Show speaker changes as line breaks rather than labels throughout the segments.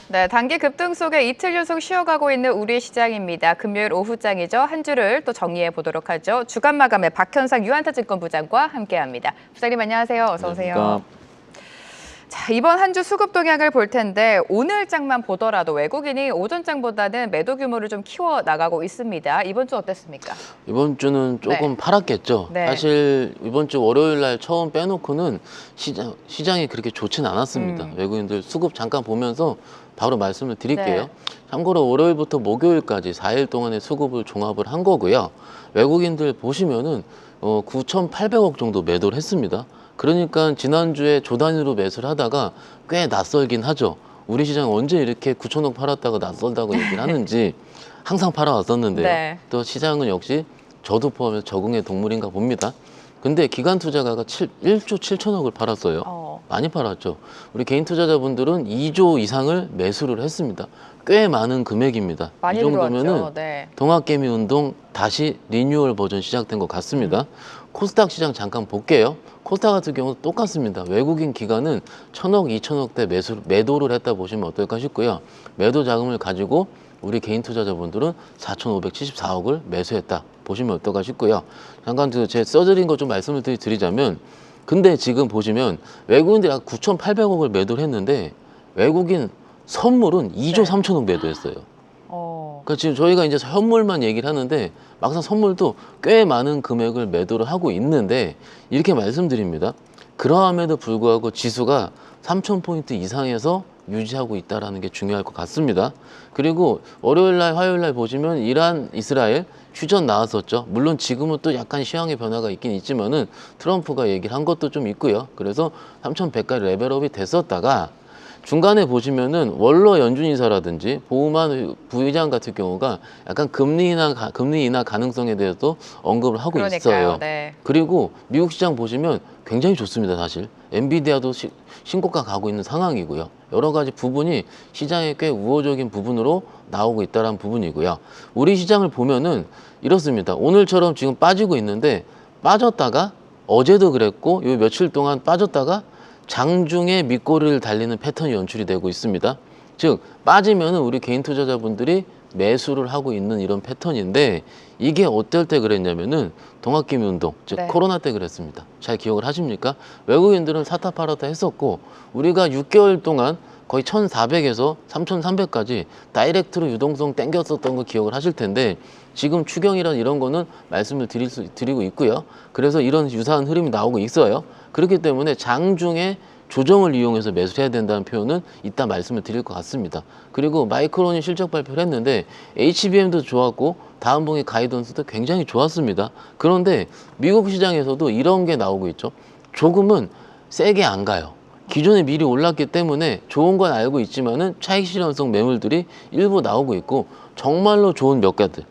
네, 단기 급등 속에 이틀 연속 쉬어가고 있는 우리 시장입니다. 금요일 오후장이죠. 한 주를 또 정리해 보도록 하죠. 주간 마감에 박현상 유한타증권 부장과 함께합니다. 부장님 안녕하세요. 어서 오세요.
안녕하십니까.
자, 이번 한 주 수급 동향을 볼 텐데 오늘 장만 보더라도 외국인이 오전 장보다는 매도 규모를 좀 키워 나가고 있습니다. 이번 주 어땠습니까?
이번 주는 조금 팔았겠죠.
네.
사실 이번 주 월요일 날 처음 빼놓고는 시장이 그렇게 좋진 않았습니다. 외국인들 수급 잠깐 보면서 바로 말씀을 드릴게요.
네.
참고로 월요일부터 목요일까지 4일 동안의 수급을 종합을 한 거고요. 외국인들 보시면은 9,800억 정도 매도를 했습니다. 그러니까 지난주에 조 단위로 매수를 하다가 꽤 낯설긴 하죠. 우리 시장 언제 이렇게 9천억 팔았다가 낯설다고 얘기를 하는지 항상 팔아왔었는데요.
네.
또 시장은 역시 저도 포함해서 적응의 동물인가 봅니다. 근데 기관 투자가가 1조 7천억을 팔았어요. 많이 팔았죠. 우리 개인 투자자분들은 2조 이상을 매수를 했습니다. 꽤 많은 금액입니다.
많이
이 정도면은
들어왔죠. 네.
동학개미 운동 다시 리뉴얼 버전 시작된 것 같습니다. 코스닥 시장 잠깐 볼게요. 코스닥 같은 경우도 똑같습니다. 외국인 기관은 1,000억, 2,000억대 매도를 했다 보시면 어떨까 싶고요. 매도 자금을 가지고 우리 개인 투자자분들은 4,574억을 매수했다 보시면 어떨까 싶고요. 잠깐 제 써드린 것 좀 말씀을 드리자면, 근데 지금 보시면 외국인들이 9,800억을 매도를 했는데 외국인 선물은 2조 3천억 매도했어요. 그러니까 지금 저희가 이제 현물만 얘기를 하는데 막상 선물도 꽤 많은 금액을 매도를 하고 있는데, 이렇게 말씀드립니다. 그러함에도 불구하고 지수가 3,000포인트 이상에서 유지하고 있다는 게 중요할 것 같습니다. 그리고 월요일 날, 화요일 날 보시면 이란, 이스라엘 휴전 나왔었죠. 물론 지금은 또 약간 시황의 변화가 있긴 있지만은 트럼프가 얘기를 한 것도 좀 있고요. 그래서 3,100까지 레벨업이 됐었다가 중간에 보시면은 원로 연준이사라든지 보우만 부의장 같은 경우가 약간 금리 인하 가능성에 대해서 언급을 하고 있어요.
네.
그리고 미국 시장 보시면 굉장히 좋습니다. 사실 엔비디아도 신고가 가고 있는 상황이고요. 여러 가지 부분이 시장에 꽤 우호적인 부분으로 나오고 있다는 부분이고요. 우리 시장을 보면은 이렇습니다. 오늘처럼 지금 빠지고 있는데 빠졌다가 어제도 그랬고 요 며칠 동안 빠졌다가 장중에 밑꼬리를 달리는 패턴이 연출이 되고 있습니다. 즉 빠지면은 우리 개인 투자자분들이 매수를 하고 있는 이런 패턴인데, 이게 어떨 때 그랬냐면은 동학개미 운동, 즉
네.
코로나 때 그랬습니다. 잘 기억을 하십니까? 외국인들은 사타 팔았다 했었고 우리가 6개월 동안 거의 1,400에서 3,300까지 다이렉트로 유동성 땡겼었던 거 기억을 하실 텐데, 지금 추경이란 이런 거는 말씀을 드리고 있고요. 그래서 이런 유사한 흐름이 나오고 있어요. 그렇기 때문에 장중에 조정을 이용해서 매수를 해야 된다는 표현은 이따 말씀을 드릴 것 같습니다. 그리고 마이크론이 실적 발표를 했는데 HBM도 좋았고 다음 분기 가이던스도 굉장히 좋았습니다. 그런데 미국 시장에서도 이런 게 나오고 있죠. 조금은 세게 안 가요. 기존에 미리 올랐기 때문에 좋은 건 알고 있지만은 차익 실현성 매물들이 일부 나오고 있고, 정말로 좋은 몇 가지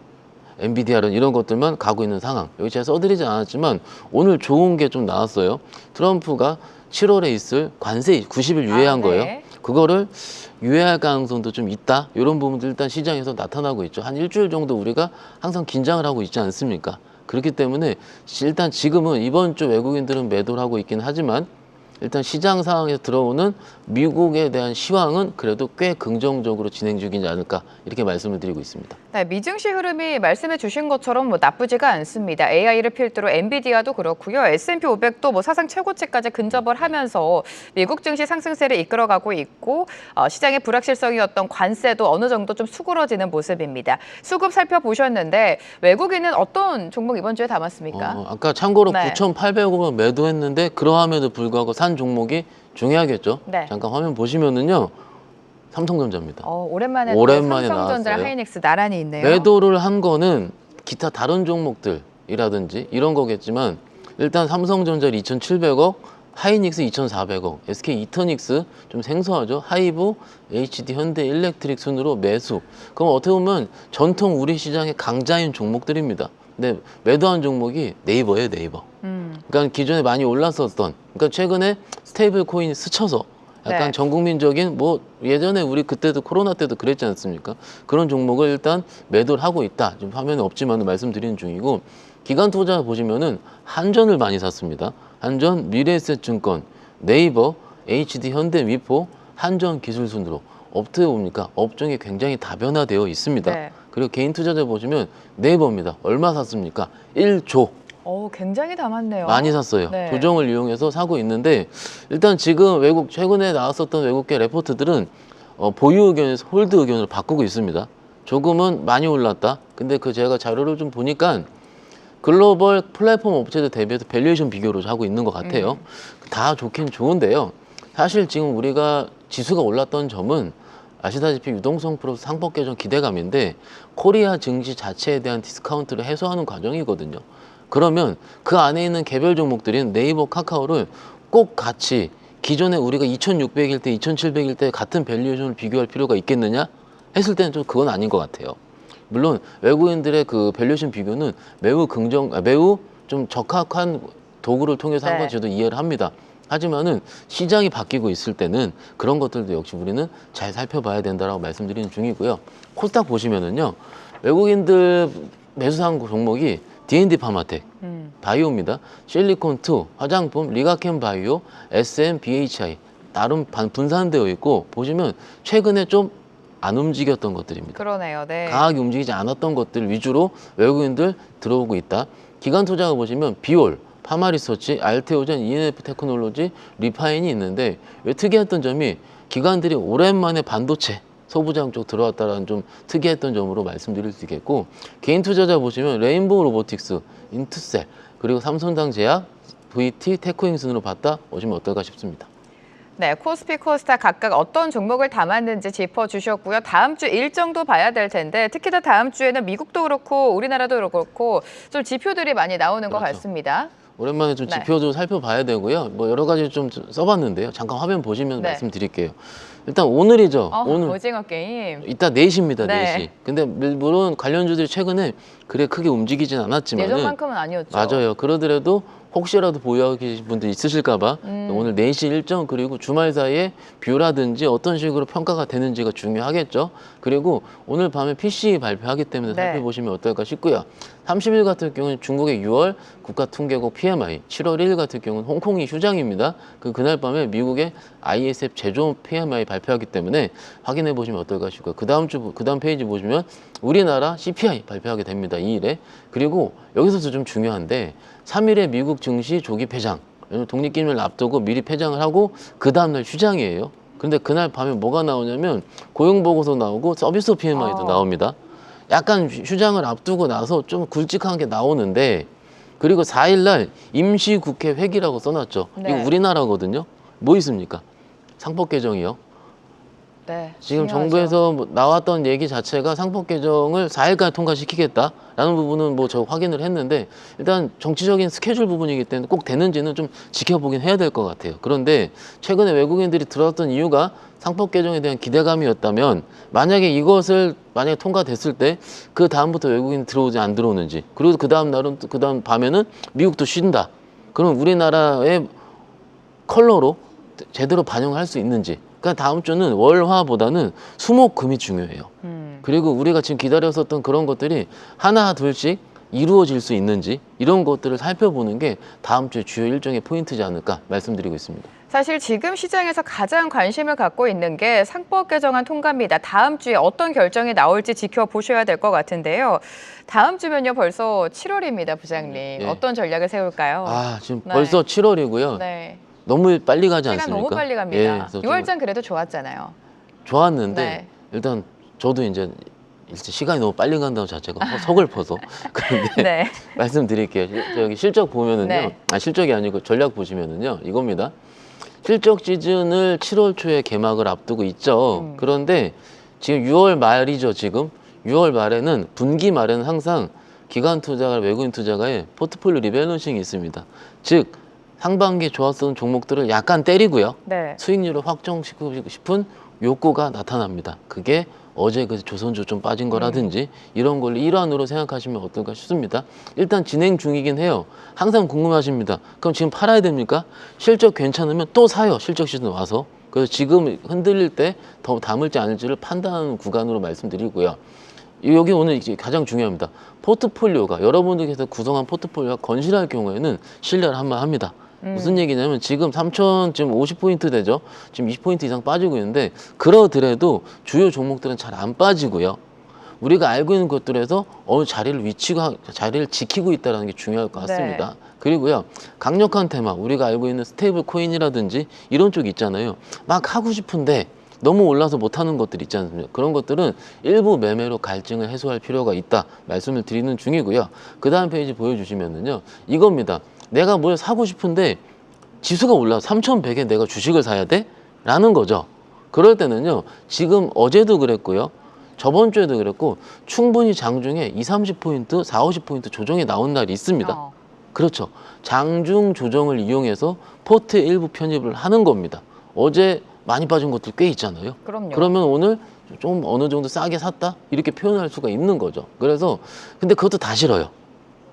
엔비디아는 이런 것들만 가고 있는 상황. 여기 제가 써드리지 않았지만 오늘 좋은 게 좀 나왔어요. 트럼프가 7월에 있을 관세 90일 유예한 거예요.
네.
그거를 유예할 가능성도 좀 있다. 이런 부분들 일단 시장에서 나타나고 있죠. 한 일주일 정도 우리가 항상 긴장을 하고 있지 않습니까? 그렇기 때문에 일단 지금은 이번 주 외국인들은 매도를 하고 있긴 하지만 일단 시장 상황에서 들어오는 미국에 대한 시황은 그래도 꽤 긍정적으로 진행 중이지 않을까, 이렇게 말씀을 드리고 있습니다.
네, 미증시 흐름이 말씀해 주신 것처럼 나쁘지가 않습니다. AI를 필두로 엔비디아도 그렇고요. S&P 500도 사상 최고치까지 근접을 하면서 미국 증시 상승세를 이끌어가고 있고, 시장의 불확실성이었던 관세도 어느 정도 좀 수그러지는 모습입니다. 수급 살펴보셨는데 외국인은 어떤 종목 이번 주에 담았습니까?
아까 참고로
네.
9,800억을 매도했는데 그러함에도 불구하고 산 종목이 중요하겠죠.
네.
잠깐 화면 보시면은요, 삼성전자입니다.
오랜만에
오랜만에
삼성전자,
나왔어요.
하이닉스 나란히 있네요.
매도를 한 거는 기타 다른 종목들이라든지 이런 거겠지만, 일단 삼성전자 2,700억, 하이닉스 2,400억, SK 이터닉스 좀 생소하죠. 하이브, HD 현대 일렉트릭 순으로 매수. 그럼 어떻게 보면 전통 우리 시장의 강자인 종목들입니다. 근데 매도한 종목이 네이버예요, 네이버. 그러니까 기존에 많이 올랐었던, 그러니까 최근에 스테이블 코인이 스쳐서 약간
네.
전국민적인, 예전에 우리 그때도 코로나 때도 그랬지 않습니까? 그런 종목을 일단 매도를 하고 있다. 지금 화면에 없지만 말씀드리는 중이고, 기관 투자 보시면은 한전을 많이 샀습니다. 한전, 미래에셋증권, 네이버, HD 현대, 위포, 한전 기술 순으로 어떻게 봅니까? 업종이 굉장히 다변화되어 있습니다.
네.
그리고 개인 투자자 보시면 네이버입니다. 얼마 샀습니까? 1조.
굉장히 담았네요.
많이 샀어요.
네.
조정을 이용해서 사고 있는데 일단 지금 최근에 나왔었던 외국계 레포트들은 보유 의견에서 홀드 의견으로 바꾸고 있습니다. 조금은 많이 올랐다. 근데 제가 자료를 좀 보니까 글로벌 플랫폼 업체들 대비해서 밸류에이션 비교를 하고 있는 것 같아요. 다 좋긴 좋은데요. 사실 지금 우리가 지수가 올랐던 점은 아시다시피 유동성 플러스 상법 개정 기대감인데 코리아 증시 자체에 대한 디스카운트를 해소하는 과정이거든요. 그러면 그 안에 있는 개별 종목들인 네이버, 카카오를 꼭 같이 기존에 우리가 2,600일 때, 2,700일 때 같은 밸류에이션을 비교할 필요가 있겠느냐 했을 때는 좀 그건 아닌 것 같아요. 물론 외국인들의 그 밸류에이션 비교는 매우 매우 좀 적합한 도구를 통해서 한 건 저도 이해를 합니다. 하지만은 시장이 바뀌고 있을 때는 그런 것들도 역시 우리는 잘 살펴봐야 된다라고 말씀드리는 중이고요. 코스닥 보시면은요, 외국인들 매수한 종목이 D&D 파마텍, 바이오입니다. 실리콘2, 화장품, 리가켄 바이오, SM, BHI 나름 분산되어 있고 보시면 최근에 좀 안 움직였던 것들입니다.
그러네요. 네.
강하게 움직이지 않았던 것들 위주로 외국인들 들어오고 있다. 기관 투자가 보시면 비올, 파마리서치, 알테오젠, ENF 테크놀로지, 리파인이 있는데 왜 특이했던 점이 기관들이 오랜만에 반도체, 소부장 쪽 들어왔다라는 좀 특이했던 점으로 말씀드릴 수 있겠고 개인 투자자 보시면 레인보우 로보틱스, 인투셀, 그리고 삼성당 제약, VT, 테크잉 순으로 봤다 오시면 어떨까 싶습니다.
네, 코스피, 코스닥 각각 어떤 종목을 담았는지 짚어주셨고요. 다음 주 일정도 봐야 될 텐데 특히나 다음 주에는 미국도 그렇고 우리나라도 그렇고 좀 지표들이 많이 나오는 것 같습니다.
오랜만에 좀 지표 좀 살펴봐야 되고요. 뭐 여러 가지 좀 써봤는데요. 잠깐 화면 보시면 말씀드릴게요. 일단 오늘이죠. 오늘
오징어 게임.
이따 4시입니다.
네.
4시. 근데 물론 관련주들이 최근에 그래 크게 움직이진 않았지만
예전만큼은 아니었죠.
맞아요. 그러더라도 혹시라도 보유하고 계신 분들 있으실까 봐 오늘 4시 일정 그리고 주말 사이에 뷰라든지 어떤 식으로 평가가 되는지가 중요하겠죠. 그리고 오늘 밤에 PC 발표하기 때문에 살펴보시면 어떨까 싶고요. 30일 같은 경우는 중국의 6월 국가통계국 PMI, 7월 1일 같은 경우는 홍콩이 휴장입니다. 그날 밤에 미국의 ISF 제조업 PMI 발표하기 때문에 확인해 보시면 어떨까 싶고요. 그 다음 페이지 보시면 우리나라 CPI 발표하게 됩니다. 2일에. 그리고 여기서도 좀 중요한데 3일에 미국 증시 조기 폐장. 독립기념일 앞두고 미리 폐장을 하고 그 다음날 휴장이에요. 그런데 그날 밤에 뭐가 나오냐면 고용보고서 나오고 서비스 PMI도 나옵니다. 약간 휴장을 앞두고 나서 좀 굵직한 게 나오는데 그리고 4일날 임시국회 회기라고 써놨죠. 이거 우리나라거든요. 뭐 있습니까? 상법 개정이요.
네,
지금
중요하죠.
정부에서 나왔던 얘기 자체가 상법 개정을 4일까지 통과시키겠다라는 부분은 저 확인을 했는데 일단 정치적인 스케줄 부분이기 때문에 꼭 되는지는 좀 지켜보긴 해야 될 것 같아요. 그런데 최근에 외국인들이 들어왔던 이유가 상법 개정에 대한 기대감이었다면 만약에 이것을 만약에 통과됐을 때 그 다음부터 외국인 들어오지 안 들어오는지 그리고 그 다음 날은 그 다음 밤에는 미국도 쉰다. 그럼 우리나라의 컬러로 제대로 반영할 수 있는지. 그러니까 다음 주는 월화보다는 수목금이 중요해요. 그리고 우리가 지금 기다렸었던 그런 것들이 하나 둘씩 이루어질 수 있는지 이런 것들을 살펴보는 게 다음 주의 주요 일정의 포인트지 않을까 말씀드리고 있습니다.
사실 지금 시장에서 가장 관심을 갖고 있는 게 상법 개정안 통과입니다. 다음 주에 어떤 결정이 나올지 지켜보셔야 될 것 같은데요. 다음 주면요 벌써 7월입니다, 부장님. 어떤 전략을 세울까요?
지금 벌써 7월이고요. 너무 빨리 가지
시간
않습니까?
너무 빨리 갑니다.
그래서
6월장 그래도 좋았잖아요.
좋았는데 일단 저도 이제 시간이 너무 빨리 간다는 자체가 서글퍼서 그런데 말씀드릴게요. 여기 실적 보면은요. 실적이 아니고 전략 보시면은요. 이겁니다. 실적 시즌을 7월 초에 개막을 앞두고 있죠. 그런데 지금 6월 말이죠. 지금 6월 말에는 분기 말에는 항상 기관 투자가 외국인 투자가의 포트폴리오 리밸런싱이 있습니다. 즉 상반기에 좋았던 종목들을 약간 때리고요. 수익률을 확정시키고 싶은 욕구가 나타납니다. 그게 어제 그 조선주 좀 빠진 거라든지 이런 걸 일환으로 생각하시면 어떨까 싶습니다. 일단 진행 중이긴 해요. 항상 궁금하십니다. 그럼 지금 팔아야 됩니까? 실적 괜찮으면 또 사요. 실적 시즌 와서. 그래서 지금 흔들릴 때 더 담을지 않을지를 판단하는 구간으로 말씀드리고요. 여기 오늘 이제 가장 중요합니다. 포트폴리오가 여러분들께서 구성한 포트폴리오가 건실할 경우에는 신뢰를 한번 합니다. 무슨 얘기냐면 지금 3천 지금 50포인트 되죠. 지금 20포인트 이상 빠지고 있는데 그러더라도 주요 종목들은 잘 안 빠지고요. 우리가 알고 있는 것들에서 어느 자리를 지키고 있다는 게 중요할 것 같습니다.
네.
그리고요, 강력한 테마, 우리가 알고 있는 스테이블 코인이라든지 이런 쪽 있잖아요. 막 하고 싶은데 너무 올라서 못하는 것들 있지 않습니까? 그런 것들은 일부 매매로 갈증을 해소할 필요가 있다 말씀을 드리는 중이고요. 그 다음 페이지 보여주시면은요, 이겁니다. 내가 뭘 사고 싶은데 지수가 올라 3,100에 내가 주식을 사야 돼? 라는 거죠. 그럴 때는요, 지금 어제도 그랬고요, 저번 주에도 그랬고 충분히 장중에 20, 30포인트, 40, 50포인트 조정이 나온 날이 있습니다. 그렇죠. 장중 조정을 이용해서 포트 일부 편입을 하는 겁니다. 어제 많이 빠진 것들 꽤 있잖아요.
그럼요.
그러면 오늘 좀 어느 정도 싸게 샀다? 이렇게 표현할 수가 있는 거죠. 그래서 근데 그것도 다 싫어요.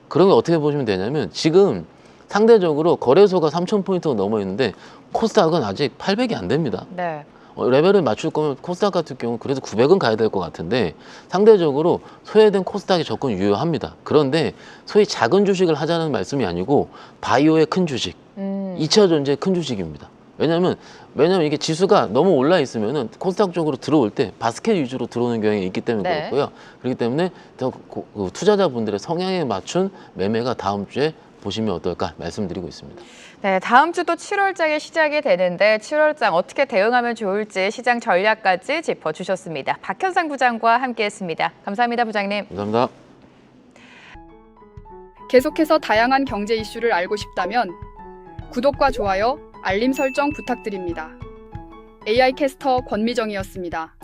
그런 게 어떻게 보시면 되냐면 지금 상대적으로 거래소가 3,000포인트가 넘어 있는데 코스닥은 아직 800이 안 됩니다.
네.
레벨을 맞출 거면 코스닥 같은 경우는 그래도 900은 가야 될 것 같은데 상대적으로 소외된 코스닥이 접근 유효합니다. 그런데 소위 작은 주식을 하자는 말씀이 아니고 바이오의 큰 주식, 2차 전지의 큰 주식입니다. 왜냐면 이게 지수가 너무 올라 있으면은 코스닥 쪽으로 들어올 때 바스켓 위주로 들어오는 경향이 있기 때문에
네.
그렇고요. 그렇기 때문에 더 투자자분들의 성향에 맞춘 매매가 다음 주에 보시면 어떨까 말씀드리고 있습니다.
네, 다음 주도 7월장이 시작이 되는데 7월장 어떻게 대응하면 좋을지 시장 전략까지 짚어주셨습니다. 박현상 부장과 함께했습니다. 감사합니다, 부장님.
감사합니다.
계속해서 다양한 경제 이슈를 알고 싶다면 구독과 좋아요, 알림 설정 부탁드립니다. AI 캐스터 권미정이었습니다.